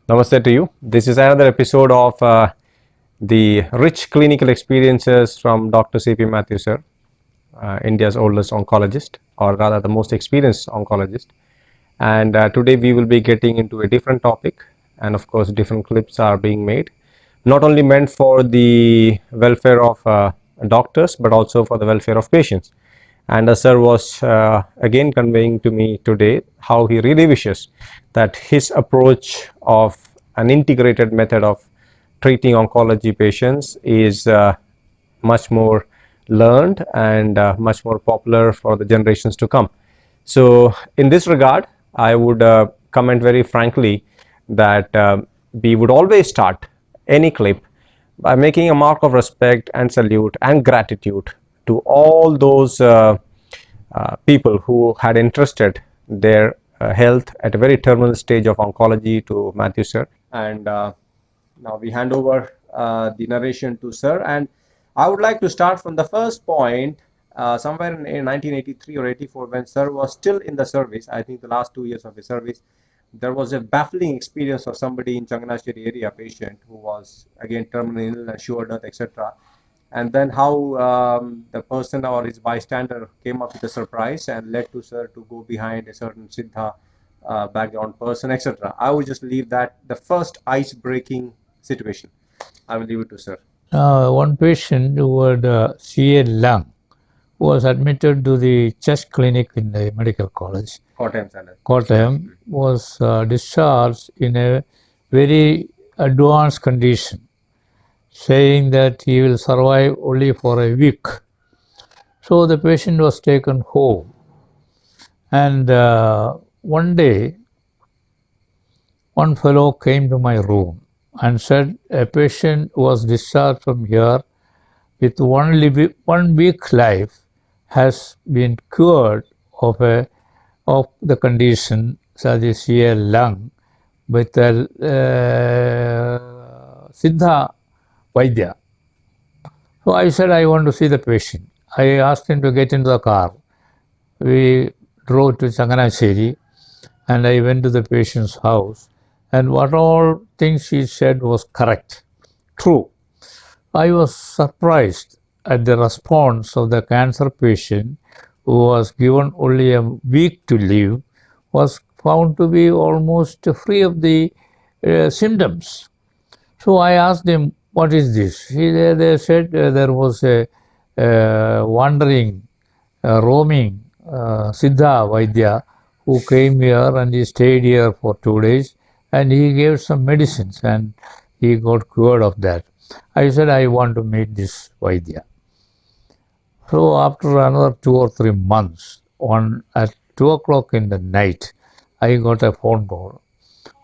Namaste to you. This is another episode of the rich clinical experiences from Dr. CP Mathew, sir, India's oldest oncologist, or rather the most experienced oncologist. And today we will be getting into a different topic, and of course different clips are being made, not only meant for the welfare of doctors but also for the welfare of patients. And sir was again conveying to me today how he really wishes that his approach of an integrated method of treating oncology patients is much more learned and much more popular for the generations to come. So in this regard, I would comment very frankly that we would always start any clip by making a mark of respect and salute and gratitude to all those people who had entrusted their health at a very terminal stage of oncology to Mathew, sir. And now we hand over the narration to sir. And I would like to start from the first point, somewhere in 1983 or 84, when sir was still in the service. I think the last 2 years of his service, there was a baffling experience of somebody in Changanasheri area, patient who was again terminally ill and sure death, etc. And then how the person or his bystander came up with a surprise and led to sir to go behind a certain Siddha background person, etc. I would just leave that the first ice-breaking situation. I will leave it to sir. One patient who had CA lung was admitted to the chest clinic in the medical college. Kottayam was discharged in a very advanced condition, saying that he will survive only for a week. So the patient was taken home. And one day, one fellow came to my room and said a patient was discharged from here with 1 week life has been cured of the condition such as CA lung with a Siddha Vaidya. So I said I want to see the patient. I asked him to get into the car. We drove to Changanasheri and I went to the patient's house, and what all things he said was correct, true. I was surprised at the response of the cancer patient who was given only a week to live, was found to be almost free of the symptoms. So I asked him, what is this? They said there was a wandering, roaming Siddha Vaidya who came here and he stayed here for 2 days and he gave some medicines and he got cured of that. I said, I want to meet this Vaidya. So after another 2 or 3 months, at 2 o'clock in the night, I got a phone call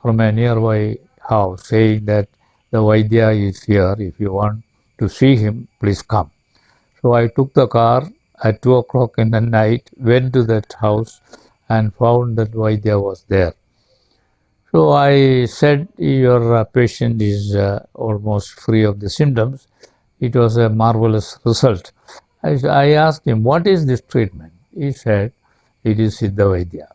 from a nearby house saying that the Vaidya is here. If you want to see him, please come. So I took the car at 2 o'clock in the night, went to that house and found that Vaidya was there. So I said, your patient is almost free of the symptoms. It was a marvelous result. I asked him, what is this treatment? He said, it is Siddha Vaidya.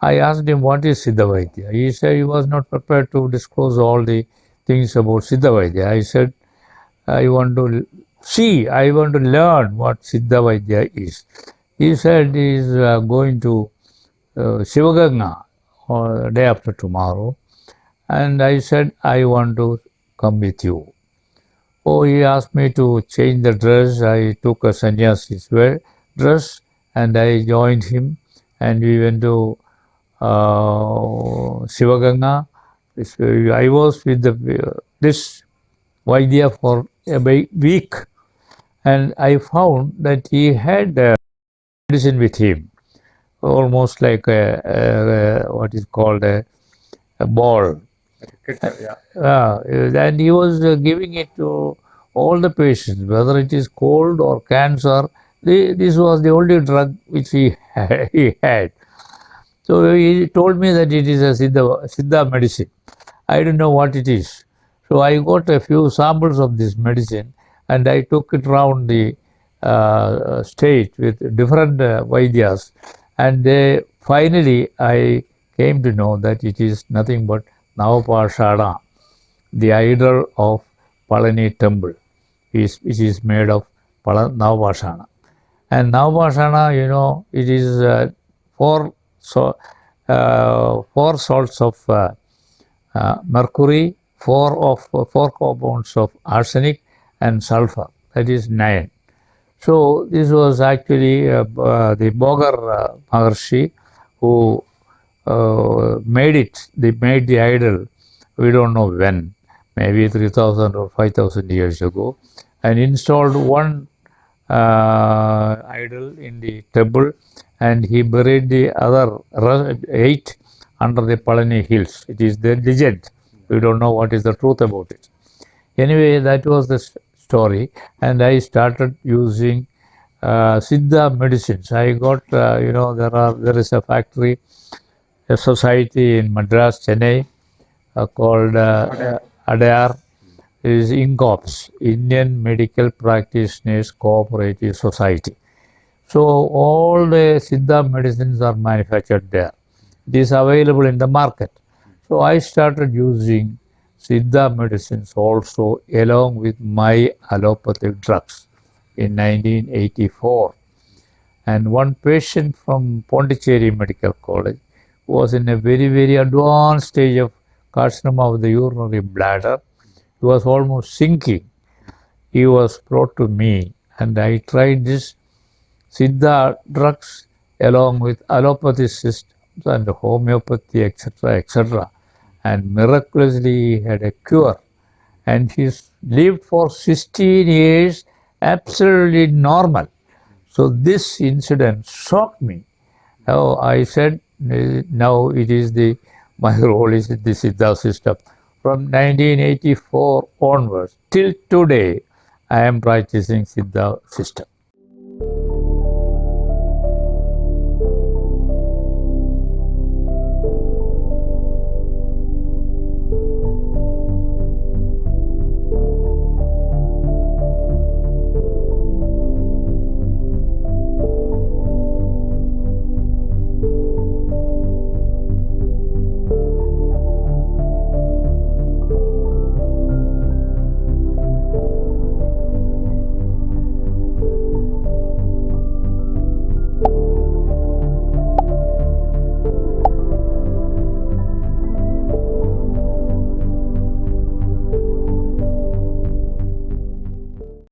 I asked him, what is Siddha Vaidya? He said he was not prepared to disclose all the things about Siddha Vaidya. I said, I want to learn what Siddha Vaidya is. He said he is going to Shivaganga day after tomorrow, and I said I want to come with you. Oh, he asked me to change the dress. I took a sannyasi's dress and I joined him, and we went to Shivaganga. I was with this Vaidya for a week, and I found that he had medicine with him, almost like what is called a ball. And he was giving it to all the patients, whether it is cold or cancer. This was the only drug which he had. So he told me that it is a Siddha medicine. I don't know what it is. So I got a few samples of this medicine and I took it round the state with different Vaidyas, and finally I came to know that it is nothing but Navapashana, the idol of Palani temple, which is made of Navapashana. And Navapashana, you know, it is four salts of mercury, four compounds of arsenic and sulfur. That is 9. So this was actually the Bogar Maharshi who made it. They made the idol. We don't know when, maybe 3,000 or 5,000 years ago, and installed one idol in the temple, and he buried the other 8 under the Palani hills. It is the legend. We don't know what is the truth about it. Anyway, that was the story, and I started using Siddha medicines. I got, you know, there is a factory, a society in Madras, Chennai, called ADAR. It is INCOPS, Indian Medical Practitioners Cooperative Society. So all the Siddha medicines are manufactured there. It is available in the market. So I started using Siddha medicines also along with my allopathic drugs in 1984. And one patient from Pondicherry Medical College was in a very, very advanced stage of carcinoma of the urinary bladder. He was almost sinking. He was brought to me, and I tried this Siddha drugs along with allopathy systems and homeopathy, etc., etc. And miraculously he had a cure. And he lived for 16 years absolutely normal. So this incident shocked me. Now I said, now it is my role is the Siddha system. From 1984 onwards till today, I am practicing Siddha system.